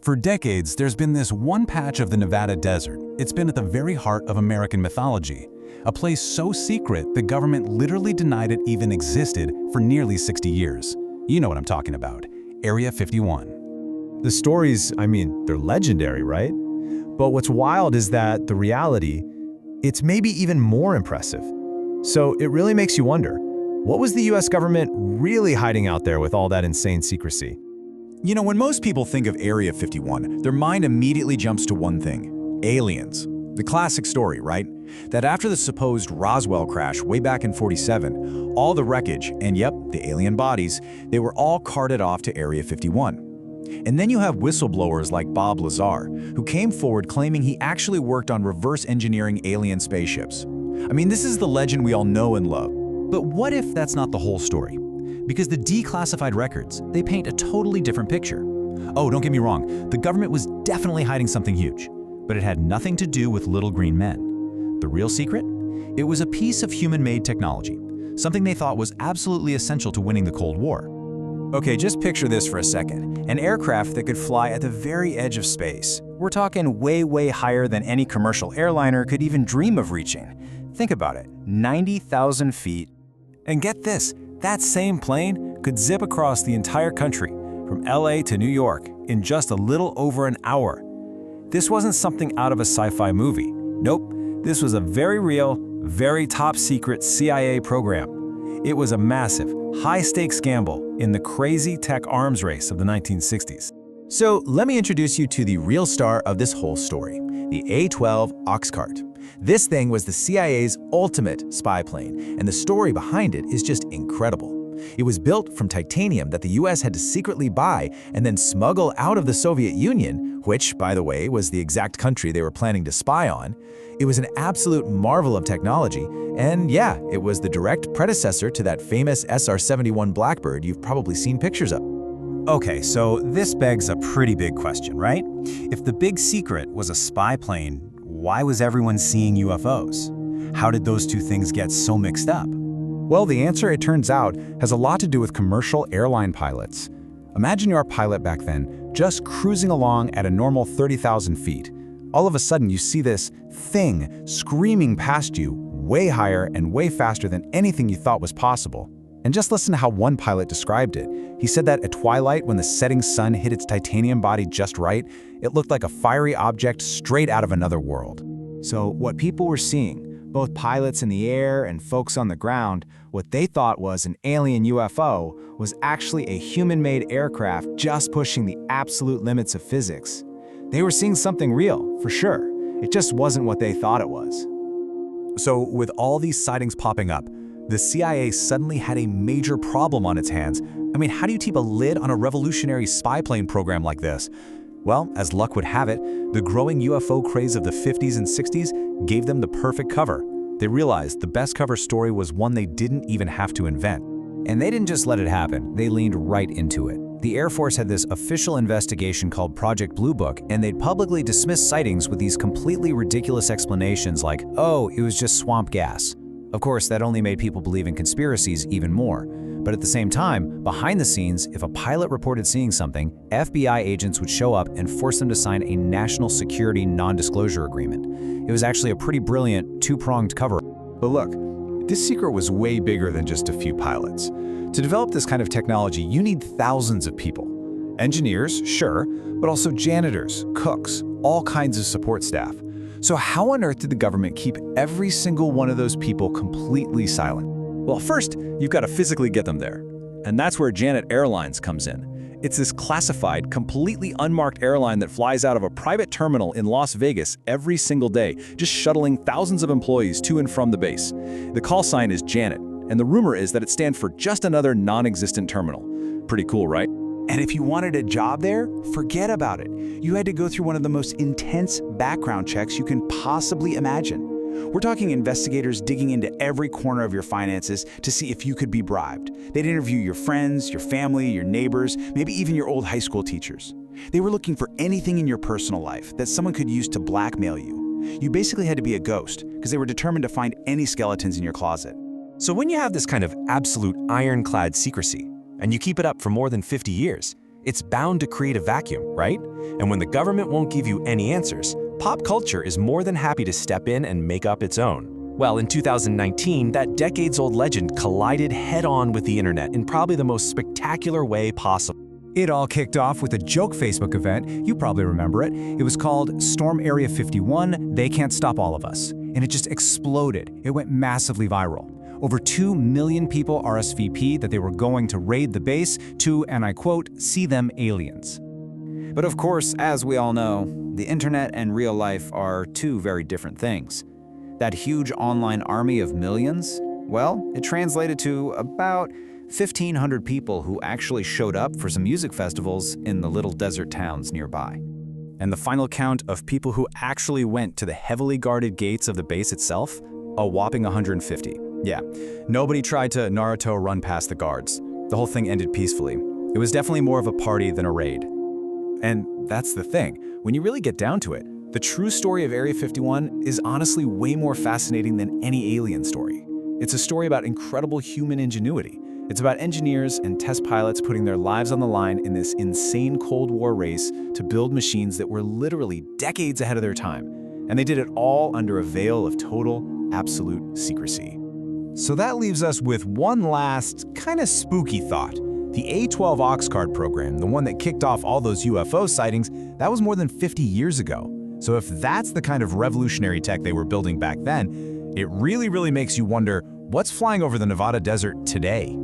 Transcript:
For decades, there's been this one patch of the Nevada desert. It's been at the very heart of American mythology. A place so secret, the government literally denied it even existed for nearly 60 years. You know what I'm talking about. Area 51. The stories, they're legendary, right? But what's wild is that the reality, it's maybe even more impressive. So it really makes you wonder, what was the US government really hiding out there with all that insane secrecy? You know, when most people think of Area 51, their mind immediately jumps to one thing: aliens. The classic story, right? That after the supposed Roswell crash way back in '47, all the wreckage, and yep, the alien bodies, they were all carted off to Area 51. And then you have whistleblowers like Bob Lazar, who came forward claiming he actually worked on reverse engineering alien spaceships. This is the legend we all know and love. But what if that's not the whole story? Because the declassified records, they paint a totally different picture. Oh, don't get me wrong, the government was definitely hiding something huge, but it had nothing to do with little green men. The real secret? It was a piece of human-made technology, something they thought was absolutely essential to winning the Cold War. Okay, just picture this for a second. An aircraft that could fly at the very edge of space. We're talking way, way higher than any commercial airliner could even dream of reaching. Think about it, 90,000 feet. And get this, that same plane could zip across the entire country, from LA to New York, in just a little over an hour. This wasn't something out of a sci-fi movie. Nope, this was a very real, very top-secret CIA program. It was a massive, high-stakes gamble in the crazy tech arms race of the 1960s. So let me introduce you to the real star of this whole story, the A-12 Oxcart. This thing was the CIA's ultimate spy plane, and the story behind it is just incredible. It was built from titanium that the US had to secretly buy and then smuggle out of the Soviet Union, which, by the way, was the exact country they were planning to spy on. It was an absolute marvel of technology, and yeah, it was the direct predecessor to that famous SR-71 Blackbird you've probably seen pictures of. Okay, so this begs a pretty big question, right? If the big secret was a spy plane, why was everyone seeing UFOs? How did those two things get so mixed up? Well, the answer, it turns out, has a lot to do with commercial airline pilots. Imagine you're a pilot back then, just cruising along at a normal 30,000 feet. All of a sudden, you see this thing screaming past you, way higher and way faster than anything you thought was possible. And just listen to how one pilot described it. He said that at twilight, when the setting sun hit its titanium body just right, it looked like a fiery object straight out of another world. So what people were seeing, both pilots in the air and folks on the ground, what they thought was an alien UFO was actually a human-made aircraft just pushing the absolute limits of physics. They were seeing something real, for sure. It just wasn't what they thought it was. So with all these sightings popping up, the CIA suddenly had a major problem on its hands. How do you keep a lid on a revolutionary spy plane program like this? Well, as luck would have it, the growing UFO craze of the 50s and 60s gave them the perfect cover. They realized the best cover story was one they didn't even have to invent. And they didn't just let it happen, they leaned right into it. The Air Force had this official investigation called Project Blue Book, and they'd publicly dismiss sightings with these completely ridiculous explanations like, oh, it was just swamp gas. Of course, that only made people believe in conspiracies even more. But at the same time, behind the scenes, if a pilot reported seeing something, FBI agents would show up and force them to sign a national security non-disclosure agreement. It was actually a pretty brilliant, two-pronged cover. But look, this secret was way bigger than just a few pilots. To develop this kind of technology, you need thousands of people. Engineers, sure, but also janitors, cooks, all kinds of support staff. So how on earth did the government keep every single one of those people completely silent? Well, first, you've got to physically get them there. And that's where Janet Airlines comes in. It's this classified, completely unmarked airline that flies out of a private terminal in Las Vegas every single day, just shuttling thousands of employees to and from the base. The call sign is Janet, and the rumor is that it stands for just another non-existent terminal. Pretty cool, right? And if you wanted a job there, forget about it. You had to go through one of the most intense background checks you can possibly imagine. We're talking investigators digging into every corner of your finances to see if you could be bribed. They'd interview your friends, your family, your neighbors, maybe even your old high school teachers. They were looking for anything in your personal life that someone could use to blackmail you. You basically had to be a ghost because they were determined to find any skeletons in your closet. So when you have this kind of absolute ironclad secrecy, and you keep it up for more than 50 years, It's bound to create a vacuum, right? And when the government won't give you any answers, pop culture is more than happy to step in and make up its own. Well, in 2019, that decades-old legend collided head-on with the internet in probably the most spectacular way possible. It all kicked off with a joke Facebook event. You probably remember it. It was called Storm Area 51, They Can't Stop All of Us. And it just exploded. It went massively viral. Over 2 million people RSVP'd that they were going to raid the base to, and I quote, see them aliens. But of course, as we all know, the internet and real life are two very different things. That huge online army of millions, well, it translated to about 1,500 people who actually showed up for some music festivals in the little desert towns nearby. And the final count of people who actually went to the heavily guarded gates of the base itself? A whopping 150. Yeah, nobody tried to Naruto run past the guards. The whole thing ended peacefully. It was definitely more of a party than a raid. And that's the thing. When you really get down to it, the true story of Area 51 is honestly way more fascinating than any alien story. It's a story about incredible human ingenuity. It's about engineers and test pilots putting their lives on the line in this insane Cold War race to build machines that were literally decades ahead of their time. And they did it all under a veil of total, absolute secrecy. So that leaves us with one last, kind of spooky thought. The A-12 Oxcard program, the one that kicked off all those UFO sightings, that was more than 50 years ago. So if that's the kind of revolutionary tech they were building back then, it really makes you wonder, what's flying over the Nevada desert today?